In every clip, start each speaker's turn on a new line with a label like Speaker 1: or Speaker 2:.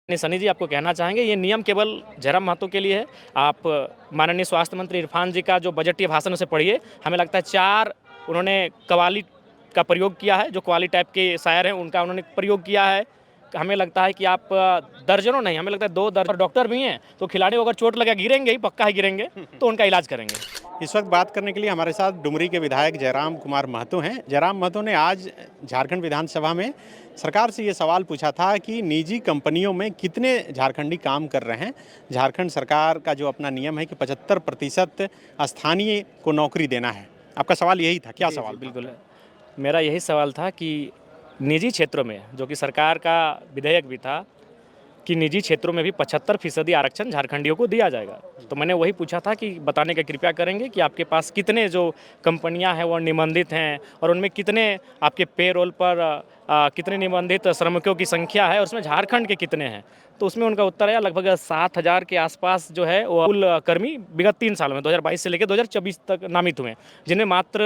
Speaker 1: नहीं, सनी जी आपको कहना चाहेंगे ये नियम केवल जयराम महतो के लिए है। आप माननीय स्वास्थ्य मंत्री इरफान जी का जो बजटीय भाषण उसे पढ़िए। हमें लगता है 4 उन्होंने कव्वाली का प्रयोग किया है, जो कव्वाली टाइप के शायर हैं उनका उन्होंने प्रयोग किया है। हमें लगता है कि आप दर्जनों नहीं, हमें लगता है 2 दर्जन डॉक्टर भी हैं, तो खिलाड़ी अगर चोट लगा गिरेंगे ही, पक्का ही गिरेंगे, तो उनका इलाज करेंगे।
Speaker 2: इस वक्त बात करने के लिए हमारे साथ डुमरी के विधायक जयराम कुमार महतो हैं। जयराम महतो ने आज झारखंड विधानसभा में सरकार से ये सवाल पूछा था कि निजी कंपनियों में कितने झारखंडी काम कर रहे हैं। झारखंड सरकार का जो अपना नियम है कि 75% स्थानीय को नौकरी देना है। आपका सवाल यही था, क्या सवाल?
Speaker 1: बिल्कुल, मेरा यही सवाल था कि निजी क्षेत्रों में, जो कि सरकार का विधेयक भी था कि निजी क्षेत्रों में भी 75% आरक्षण झारखंडियों को दिया जाएगा। तो मैंने वही पूछा था कि बताने का कृपया करेंगे कि आपके पास कितने जो कंपनियां हैं वो निबंधित हैं और उनमें कितने आपके पेरोल पर कितने निबंधित श्रमिकों की संख्या है और उसमें झारखंड के कितने हैं। तो उसमें उनका उत्तर है लगभग 7,000 के आसपास जो है वो कुल कर्मी विगत 3 सालों में 2022 से लेकर 2024 तक नामित हुए, जिनमें मात्र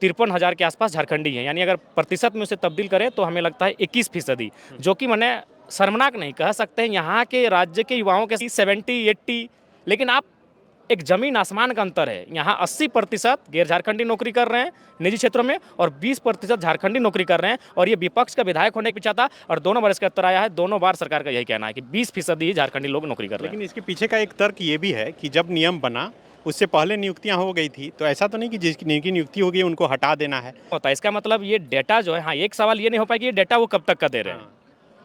Speaker 1: 53,000 के आसपास झारखंडी हैं। यानी अगर प्रतिशत में उसे तब्दील करें तो हमें लगता है 21%, जो कि मैंने शर्मनाक नहीं कह सकते हैं। यहाँ के राज्य के युवाओं के 70-80, लेकिन आप एक जमीन आसमान का अंतर है। यहाँ 80% गैर झारखंडी नौकरी कर रहे हैं निजी क्षेत्रों में और 20% झारखंडी नौकरी कर रहे हैं। और ये विपक्ष का विधायक होने के पीछे था और दोनों बार इसका उत्तर आया है, दोनों बार सरकार का यही कहना है कि 20% ही झारखंडी लोग नौकरी कर रहे हैं।
Speaker 2: लेकिन इसके पीछे का एक तर्क ये भी है कि जब नियम बना उससे पहले नियुक्तियां हो गई थी, तो ऐसा तो नहीं कि जिनकी नियुक्ति हो गई उनको हटा देना है।
Speaker 1: होता है इसका मतलब ये डेटा जो है, हाँ एक सवाल ये नहीं हो पाएगा कि ये डेटा वो कब तक का दे रहे हैं।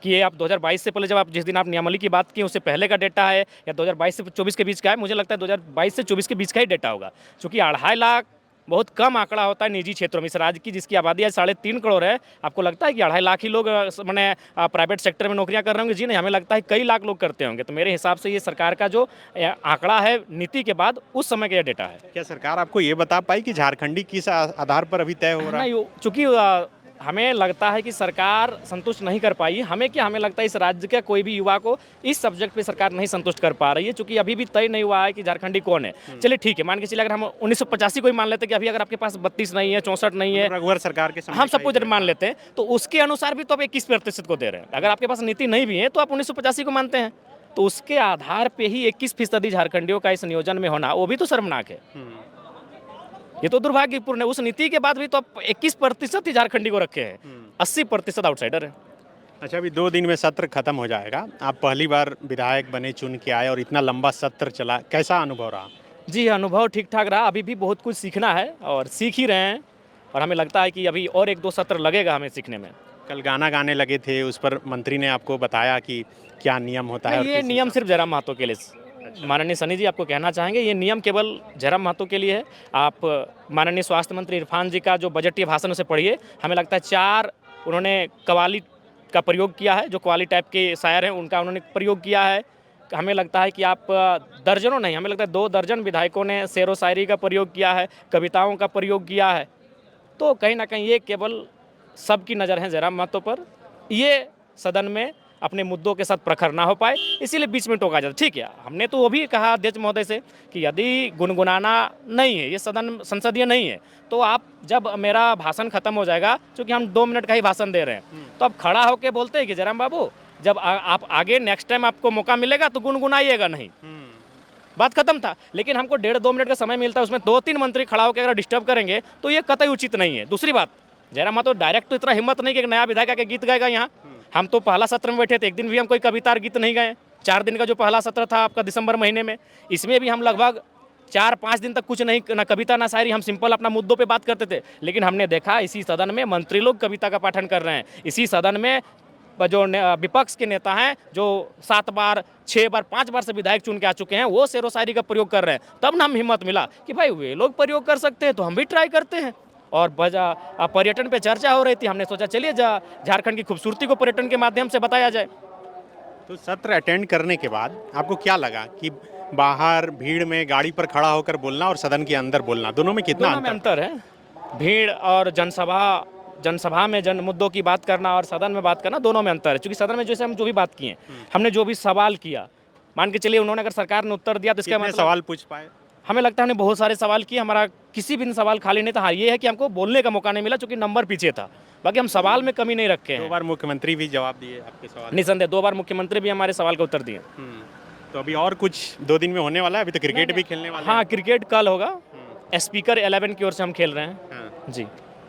Speaker 1: कि ये आप 2022 से पहले, जब आप जिस दिन आप नियमावली की बात की उससे पहले का डेटा है या 2022 से 24 के बीच का है। मुझे लगता है 2022 से 24 के बीच का ही डेटा होगा, क्योंकि 2.5 लाख बहुत कम आंकड़ा होता है निजी क्षेत्रों में। इस राज्य की जिसकी आबादी आज 3.5 करोड़ है, आपको लगता है कि 2.5 लाख ही लोग मैंने प्राइवेट सेक्टर में नौकरियां कर रहे होंगे? जी नहीं, हमें लगता है कई लाख लोग करते होंगे। तो मेरे हिसाब से ये सरकार का जो आंकड़ा है नीति के बाद, उस समय का यह डेटा है।
Speaker 2: क्या सरकार आपको ये बता पाई कि झारखंडी किस आधार पर अभी तय हो रहा है?
Speaker 1: नहीं, चूंकि हमें लगता है कि सरकार संतुष्ट नहीं कर पाई। हमें क्या, हमें लगता है इस राज्य के कोई भी युवा को इस सब्जेक्ट पे सरकार नहीं संतुष्ट कर पा रही है, क्योंकि अभी भी तय नहीं हुआ है कि झारखंडी कौन है। चलिए ठीक है, मान के चलिए अगर हम 1985 को ही मान लेते हैं कि अभी अगर आपके पास 32 नहीं है, 64 नहीं है,
Speaker 2: रघुवर सरकार के समय
Speaker 1: हम सब कुछ मान लेते हैं, तो उसके अनुसार भी तो आप 21% को दे रहे हैं। अगर आपके पास नीति नहीं भी है तो आप 1985 को मानते हैं, तो उसके आधार पर ही 21% झारखंडियों का इस नियोजन में होना, वो भी तो शर्मनाक है। ये तो दुर्भाग्यपूर्ण है। उस नीति के बाद भी तो आप 21% ही झारखंडी को रखे हैं, 80% आउटसाइडर है।
Speaker 2: अच्छा, अभी 2 दिन में सत्र खत्म हो जाएगा। आप पहली बार विधायक बने, चुन के आए और इतना लंबा सत्र चला, कैसा अनुभव रहा?
Speaker 1: जी, अनुभव ठीक ठाक रहा। अभी भी बहुत कुछ सीखना है और सीख ही रहे हैं, और हमें लगता है कि अभी और 1-2 सत्र लगेगा हमें सीखने में।
Speaker 2: कल गाना गाने लगे थे, उस पर मंत्री ने आपको बताया कि क्या नियम होता है?
Speaker 1: ये नियम सिर्फ जयराम महतो के लिए। माननीय सनी जी आपको कहना चाहेंगे ये नियम केवल जयराम महतो के लिए है। आप माननीय स्वास्थ्य मंत्री इरफान जी का जो बजटीय भाषण उसे पढ़िए। हमें लगता है 4 उन्होंने कव्वाली का प्रयोग किया है, जो कव्वाली टाइप के शायर हैं उनका उन्होंने प्रयोग किया है। हमें लगता है कि आप दर्जनों नहीं, हमें लगता है 2 दर्जन विधायकों ने शेरो शायरी का प्रयोग किया है, कविताओं का प्रयोग किया है। तो कहीं ना कहीं ये केवल सबकी नज़र है जयराम महतो पर। ये सदन में अपने मुद्दों के साथ प्रखर ना हो पाए, इसीलिए बीच में टोका जाता। ठीक है, हमने तो वो भी कहा अध्यक्ष महोदय से कि यदि गुनगुनाना नहीं है, ये सदन संसदीय नहीं है, तो आप जब मेरा भाषण खत्म हो जाएगा, क्योंकि हम 2 मिनट का ही भाषण दे रहे हैं, तो आप खड़ा होकर बोलते हैं कि जयराम बाबू जब आप आगे नेक्स्ट टाइम आपको मौका मिलेगा तो गुनगुनाइएगा नहीं। बात खत्म था। लेकिन हमको 1.5-2 मिनट का समय मिलता है, उसमें 2-3 मंत्री खड़ा होकर अगर डिस्टर्ब करेंगे तो ये कतई उचित नहीं है। दूसरी बात, जयराम महतो डायरेक्ट तो इतना हिम्मत नहीं कि एक नया विधायक आके गीत गाएगा यहाँ। हम तो पहला सत्र में बैठे थे, एक दिन भी हम कोई कविता और गीत नहीं गाए। 4 दिन का जो पहला सत्र था आपका दिसंबर महीने में, इसमें भी हम लगभग 4-5 दिन तक कुछ नहीं, ना कविता ना शायरी, हम सिंपल अपना मुद्दों पे बात करते थे। लेकिन हमने देखा इसी सदन में मंत्री लोग कविता का पाठन कर रहे हैं। इसी सदन में जो विपक्ष के नेता हैं, जो 7 बार 6 बार 5 बार से विधायक चुन के आ चुके हैं, वो शेरो शायरी का प्रयोग कर रहे हैं। तब ना हम हिम्मत मिला कि भाई वे लोग प्रयोग कर सकते हैं तो हम भी ट्राई करते हैं। और पर्यटन पे चर्चा हो रही थी, हमने सोचा चलिए झारखंड की खूबसूरती को पर्यटन के माध्यम से बताया जाए।
Speaker 2: तो सत्र अटेंड करने के बाद आपको क्या लगा कि बाहर भीड़ में गाड़ी पर खड़ा होकर बोलना और सदन के अंदर बोलना, दोनों में कितना
Speaker 1: अंतर है? भीड़ और जनसभा में जन मुद्दों की बात करना और सदन में बात करना, दोनों में अंतर है। क्योंकि सदन में जैसे हम जो भी बात किए, हमने जो भी सवाल किया, मान के चलिए उन्होंने अगर सरकार ने उत्तर दिया तो इसका मतलब
Speaker 2: सवाल पूछ पाए?
Speaker 1: हमें लगता है हमने बहुत सारे सवाल किए, हमारा किसी भी सवाल खाली नहीं था। हाँ, ये है कि हमको बोलने का मौका नहीं मिला चूंकि नंबर पीछे था, बाकी हम सवाल में कमी नहीं रखे
Speaker 2: दो
Speaker 1: हैं।
Speaker 2: बार मुख्यमंत्री भी जवाब दिए आपके सवाल।
Speaker 1: निसंदेह 2 बार मुख्यमंत्री भी हमारे सवाल का उत्तर दिए।
Speaker 2: तो अभी और कुछ 2 दिन में होने वाला है, अभी तो क्रिकेट भी खेलने वाले
Speaker 1: हाँ, क्रिकेट कल होगा, स्पीकर 11 की ओर से हम खेल रहे हैं।
Speaker 2: हैं।
Speaker 1: जी,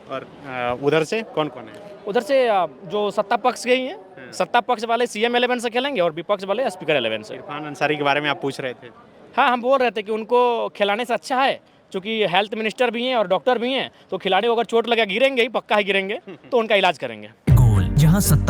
Speaker 2: और उधर से कौन कौन है?
Speaker 1: उधर से जो सत्ता पक्ष गई हैं, सत्ता पक्ष वाले सीएम 11 से खेलेंगे और विपक्ष वाले स्पीकर 11 से।
Speaker 2: इरफान अंसारी के बारे में आप पूछ रहे थे।
Speaker 1: हाँ, हम बोल रहे थे कि उनको खिलाने से अच्छा है, चूंकि हेल्थ मिनिस्टर भी हैं और डॉक्टर भी हैं, तो खिलाड़ी को अगर चोट लगे गिरेंगे ही, पक्का ही गिरेंगे, तो उनका इलाज करेंगे।
Speaker 3: गोल जहां 27